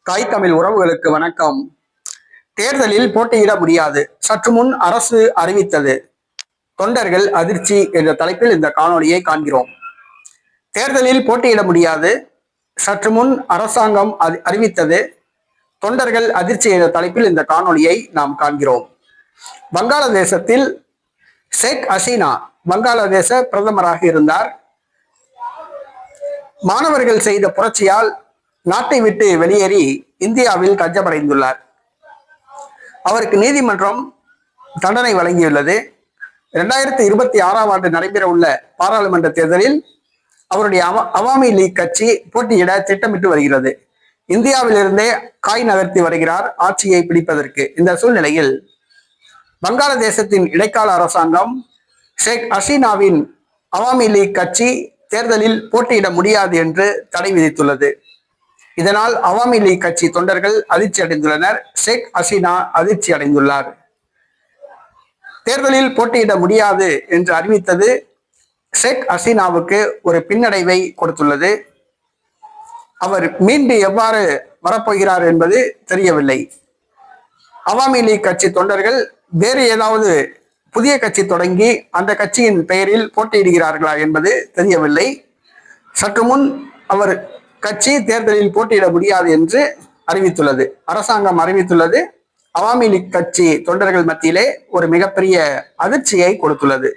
தாய் தமிழ் உறவுகளுக்கு வணக்கம். தேர்தலில் போட்டியிட முடியாது, சற்று முன் அரசு அறிவித்தது. தொண்டர்கள் அதிர்ச்சி என்ற தலைப்பில் இந்த காணொளியை காண்கிறோம். தேர்தலில் போட்டியிட முடியாது, சற்று முன் அரசாங்கம் அறிவித்தது. தொண்டர்கள் அதிர்ச்சி என்ற தலைப்பில் இந்த காணொளியை நாம் காண்கிறோம். வங்காளதேசத்தில் ஷேக் ஹசீனா வங்காளதேச பிரதமராக இருந்தார். மாணவர்கள் செய்த புரட்சியால் நாட்டை விட்டு வெளியேறி இந்தியாவில் தஞ்சமடைந்துள்ளார். அவருக்கு நீதிமன்றம் தண்டனை வழங்கியுள்ளது. 2026ஆம் ஆண்டு நடைபெற உள்ள பாராளுமன்ற தேர்தலில் அவருடைய அவாமி லீக் கட்சி போட்டியிட திட்டமிட்டு வருகிறது. இந்தியாவிலிருந்தே காய் நகர்த்தி வருகிறார் ஆட்சியை பிடிப்பதற்கு. இந்த சூழ்நிலையில் வங்காளதேசத்தின் இடைக்கால அரசாங்கம் ஷேக் ஹசீனாவின் அவாமி லீக் கட்சி தேர்தலில் போட்டியிட முடியாது என்று தடை விதித்துள்ளது. இதனால் அவாமி லீக் கட்சி தொண்டர்கள் அதிர்ச்சி அடைந்துள்ளனர். ஷேக் ஹசீனா அதிர்ச்சி அடைந்துள்ளார். தேர்தலில் போட்டியிட முடியாது என்று அறிவித்தது ஷேக் ஹசீனாவுக்கு ஒரு பின்னடைவை கொடுத்துள்ளது. அவர் மீண்டு எவ்வாறு வரப்போகிறார் என்பது தெரியவில்லை. அவாமி லீக் கட்சி தொண்டர்கள் வேறு ஏதாவது புதிய கட்சி தொடங்கி அந்த கட்சியின் பெயரில் போட்டியிடுகிறார்களா என்பது தெரியவில்லை. சற்று முன் அவர் கட்சி தேர்தலில் போட்டியிட முடியாது என்று அறிவித்துள்ளது. அரசாங்கம் அறிவித்துள்ளது. அவாமி லீக் கட்சி தொண்டர்கள் மத்தியிலே ஒரு மிகப்பெரிய அதிர்ச்சியை கொடுத்துள்ளது.